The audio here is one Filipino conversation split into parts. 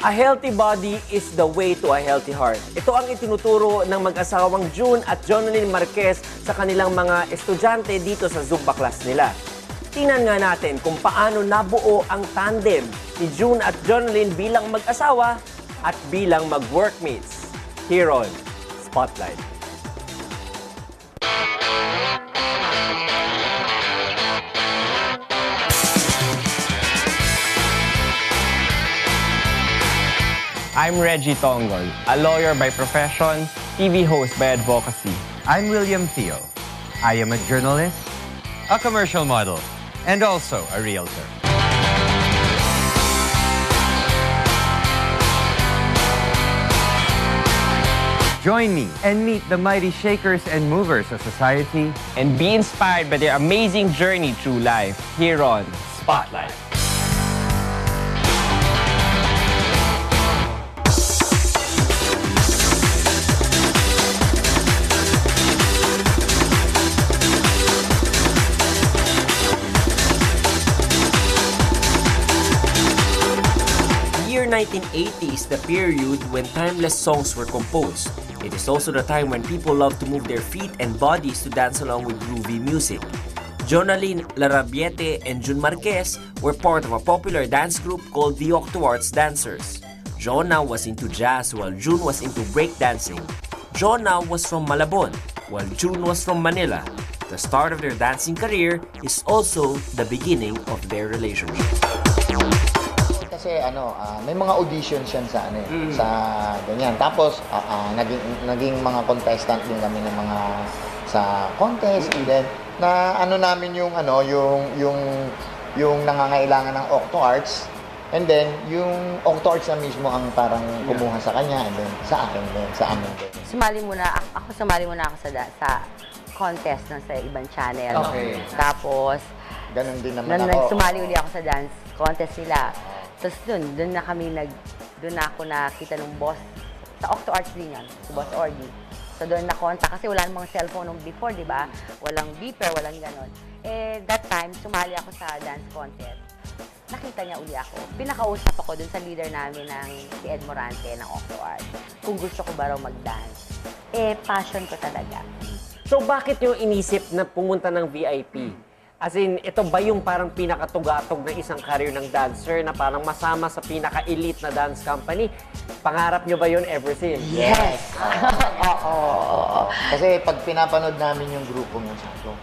A healthy body is the way to a healthy heart. Ito ang itinuturo ng mag-asawang June at Jonalyn Marquez sa kanilang mga estudyante dito sa Zumba class nila. Tingnan nga natin kung paano nabuo ang tandem ni June at Jonalyn bilang mag-asawa at bilang mag-workmates. Here on Spotlight. I'm Reggie Tongol, a lawyer by profession, TV host by advocacy. I'm William Theo. I am a journalist, a commercial model, and also a realtor. Join me and meet the mighty shakers and movers of society And be inspired by their amazing journey through life here on Spotlight. Year 1980 is the period when timeless songs were composed. It is also the time when people love to move their feet and bodies to dance along with groovy music. Jonalyn Larabiete and June Marquez were part of a popular dance group called the Octoarts Dancers. Jonna was into jazz while June was into breakdancing. Jonna was from Malabon while June was from Manila. The start of their dancing career is also the beginning of their relationship. Kasi may mga auditions yan sa sa ganyan. Tapos naging mga contestant din kami ng mga sa contest, and then na namin yung yung nangangailangan ng Octoarts, and then yung Octoarts na mismo ang parang kumuha sa kanya, and then sa akin din, sa amin din. Sumali muna ako sa contest na sa ibang channel. Okay. Tapos ganun din naman ako. Sumali uli ako sa dance contest nila. Tapos doon na ako nakita ng boss, sa Octoarts din yan, si Boss Orgy. So doon na-contact, kasi wala namang cellphone nung before, di ba? Walang beeper, walang ganon. Eh, that time, sumali ako sa dance contest. Nakita niya uli ako. Pinakausap ako doon sa leader namin ng si Ed Morante ng Octoarts. Kung gusto ko ba raw mag-dance. Eh, passion ko talaga. So bakit yung inisip na pumunta ng VIP? As in, ito ba yung parang pinakatugatog na isang career ng dancer na parang masama sa pinaka-elite na dance company? Pangarap nyo ba yun ever since? Yes! Oo. Kasi pag pinapanood namin yung grupo mo, sabi ko,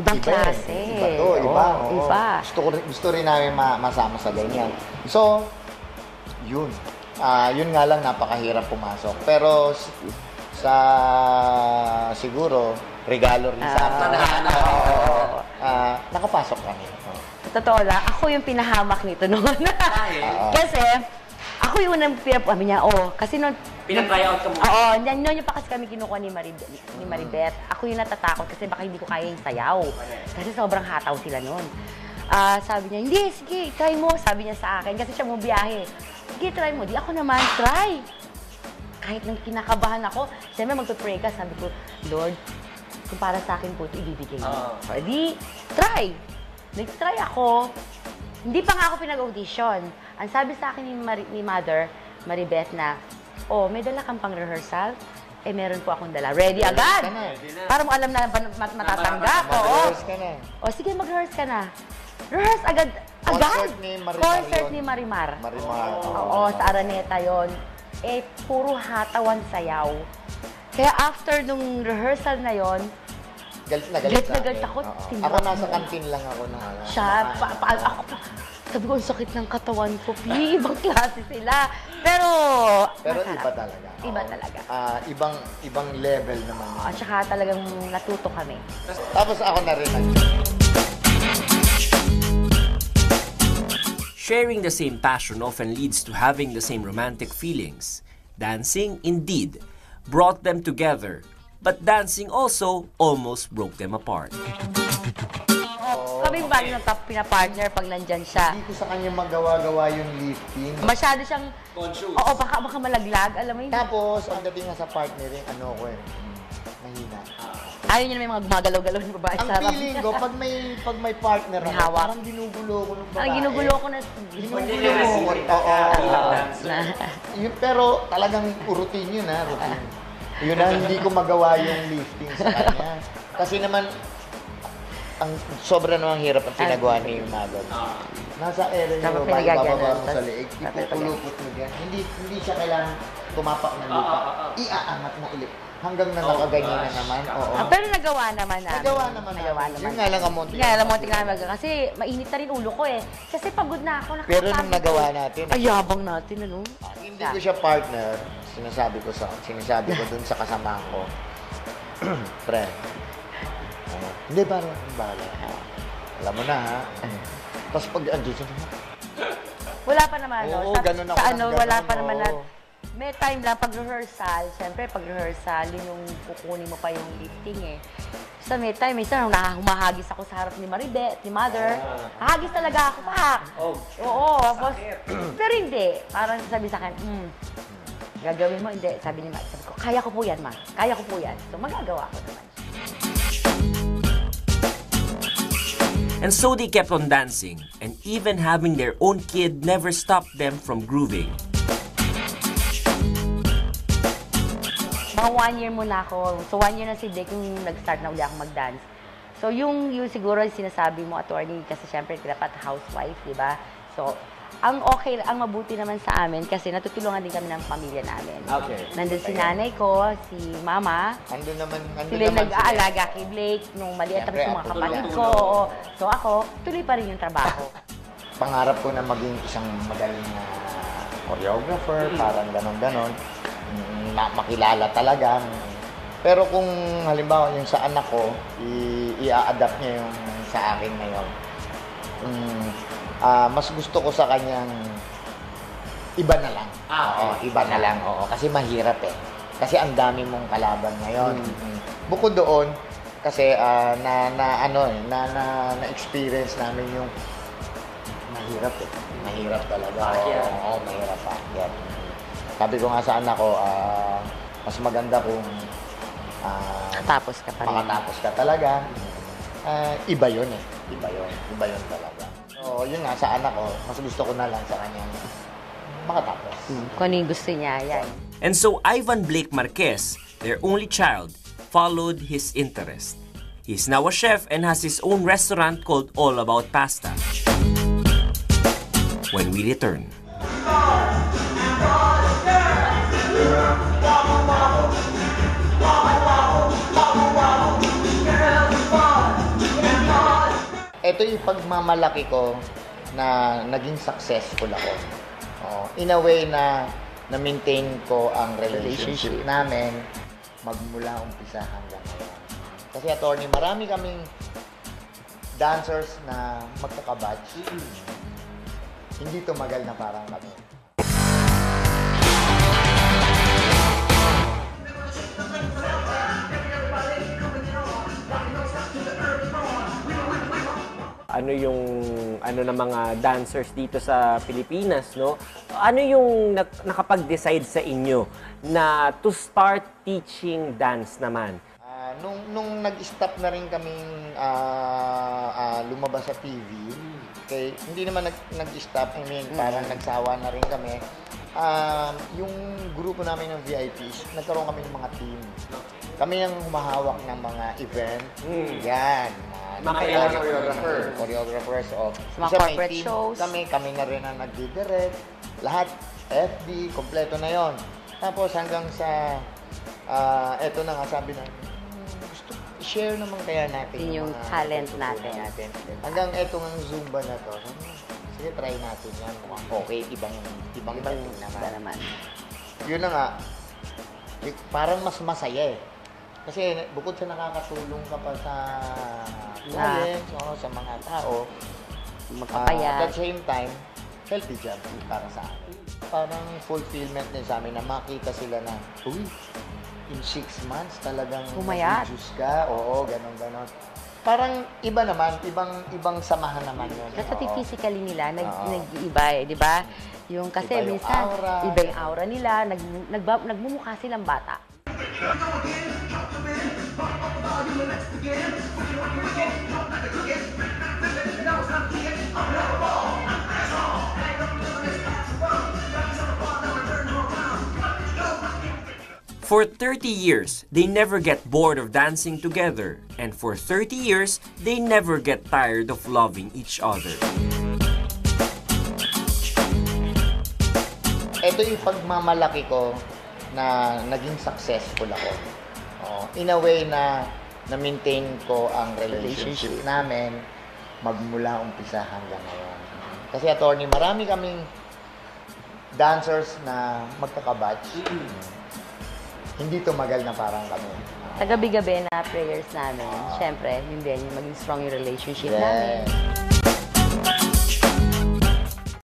Ibang klase. Iba to, iba. Oo, iba. Gusto rin namin masama sa ganyan. So, yun. Yun nga lang, napakahirap pumasok. Pero siguro, regalo rin sa akin. Nakapasok kami. Totoo lang, ako yung pinahamak nito noon. Kasi, ako yung unang sabi niya, kasi noon, Pinag-try out ka mo? Oo, noon pa kasi kami kinukuha ni Maribeth. Ako yung natatakot kasi baka hindi ko kaya yung sayaw. Kasi sobrang hataw sila noon. Sabi niya, hindi, sige, try mo. Sabi niya sa akin, kasi siya bumiyahe. Sige, try mo. Di ako naman, try. Kahit nang kinakabahan ako, siyempre magpe-pray ka, sabi ko, Lord, kung para sa akin po ito, ibibigay mo. So, di, try. Nag-try ako. Hindi pa nga ako pinag-audition. Ang sabi sa akin ni Mother, Maribeth, na, may dala kang pang-rehearsal? Eh, meron po akong dala. Ready agad! Para mo alam na matatanggap. Mag-rehearse ka na. Sige, mag-rehearse ka na. Rehearse agad! Concert ni Marimar. Oo, sa Araneta yon. Eh, puro hatawan sayaw. Kaya after nung rehearsal na yon, galit na galit ako. Ako nasa kantin lang ako na. Sabi ko, ang sakit ng katawan ko. Ibang klase sila. Pero iba talaga. Iba talaga. Ibang level naman. At saka talagang natuto kami. Tapos ako na rin. Sharing the same passion often leads to having the same romantic feelings. Dancing, indeed, brought them together, but dancing also almost broke them apart. Kami ba yung pinapartner pag nandyan siya? Hindi ko sa kanya magawa-gawa yung lifting. Masyado siyang... Oo, baka malaglag, alam mo yun. Tapos, ang dating nga sa partnering, mahina. Ayaw niya na may mga gumagalaw-galaw ng babae Ang sa harap feeling niya. ko, pag may partner May ako, hawak. parang ginugulo ko ng babae. Ang ginugulo ko na... Ginugulo ko. Oo. Pero talagang routine yun, ha? Routine. Yun na, hindi ko magawa yung lifting sa kanya. Kasi naman, ang sobra namang hirap ang pinagawa ni Magod. Nasa area niya, Tapos babae, pinagaganon, bababa mo sa tas- leeg, ipupulupot mo dyan. Hindi siya kailangan tumapak ng lupa. Iaangat mo ulit. Hanggang na nakaganyan na naman. Oo. Pero nagawa naman namin. Nagawa naman. Yun nga lang ang monti. Nga, alam mo, tingnan mo. Kasi mainit na rin ulo ko eh. Kasi pagod na ako. Pero nung nagawa natin, Ay, yabang natin, ano? hindi ko siya partner, sinasabi ko dun sa kasama ko, pre, hindi parang bahala. Alam mo na ha. Tapos pag andun siya, Wala pa naman, no? Oo, ganun ako Sa ng ano, ganun, wala pa naman na... oo. May time lang, pag-rehearsal, siyempre pag-rehearsal, yun yung kukunin mo pa yung lifting eh. Sa may time, minsan humahagis ako sa harap ni Maribet, ni Mother. Hahagis talaga ako pa. Oo, tapos, pero hindi. Parang sabi sa akin, gagawin mo, hindi. Sabi ni Ma, sabi ko, kaya ko po yan, Ma. Kaya ko po yan. So, magagawa ko naman. And so they kept on dancing, and even having their own kid never stopped them from grooving. Mga 1 year muna ako. So, 1 year na si Dick yung nag-start na uli ako mag-dance. So, yung siguro yung sinasabi mo, attorney, kasi syempre, dapat housewife, di ba? So, ang okay, ang mabuti naman sa amin, kasi natutulungan din kami ng pamilya namin. Okay. Nandun si nanay ko, si mama, andun naman sila yung nag-aalaga kay Blake, nung maliit tapos Siyempre, yung mga ako kapatid tulong. ko. Oo. So, ako, tuloy pa rin yung trabaho. Pangarap ko na maging isang magaling na choreographer, parang ganon-ganon. Makilala talaga. Pero kung halimbawa yung sa anak ko, i-a-adapt niya yung sa akin ngayon. Mas gusto ko sa kanyang iba na lang. Oo, iba na lang. Oo, kasi mahirap eh. Kasi ang dami mong kalaban ngayon. Bukod doon, kasi na-experience namin yung mahirap eh. Mahirap talaga. Oo, mahirap pa. Sabi ko nga sa anak ko, mas maganda kung Tapos ka pa rin. makatapos ka talaga. Iba yun eh. Iba yun talaga. So, yun nga, sa anak ko, mas gusto ko na lang sa kanyang makatapos. Kung ano yung gusto niya, yan. And so Ivan Blake Marquez, their only child, followed his interest. He's now a chef and has his own restaurant called All About Pasta. When we return. Ito yung pagmamalaki ko na naging successful ako. In a way na na-maintain ko ang relationship namin magmula umpisa hanggang ngayon. Kasi attorney, marami kaming dancers na magkakabatch. Hindi tumagal na parang kami. Ano yung ng mga dancers dito sa Pilipinas, no? Ano yung nakapag-decide sa inyo na to start teaching dance naman? Nung nag-stop na rin kaming lumabas sa TV, okay, hindi naman nag-stop, I mean, parang nagsawa na rin kami. Yung grupo namin ng VIPs, nagkaroon kami ng mga team. Kami ang humahawak ng mga event. Yan. Mga choreographers. Sa mga corporate shows. Kami na rin ang nagdi-direct. Lahat, FD, kompleto na yon. Tapos hanggang sa, eto na nga sabi na, gusto, share naman kaya natin Yung mga talent tututunan natin. Hanggang eto ng Zumba na to. Sige, try natin yan. Mukhang okay, ibang dating Iba naman. naman. Yun na nga, parang mas masaya eh. Kasi bukod sa nakakatulong ka pa sa clients, sa mga tao, Magpapayat. at the same time, healthy job para sa akin. Parang fulfillment din sa amin na makita sila na, uy, in 6 months talagang Pumayat. nag-reduce ka. Oo, ganon. Parang iba naman, ibang samahan naman yun. Kasi Oo. physically nila, Oo. nag-iiba eh, di ba? Yung kasi Iba yung minsan, aura. iba yung aura nila, nagmumukha silang bata. For 30 years, they never get bored of dancing together. And for 30 years, they never get tired of loving each other. Ito yung pagmamalaki ko na naging successful ako. In a way na na-maintain ko ang relationship namin magmula umpisa hanggang ngayon. Kasi attorney, marami kaming dancers na magkakabatch. Hindi tumagal na parang kami. Sa gabi-gabi na prayers namin, syempre, yun din, yung maging strong yung relationship namin. Yeah.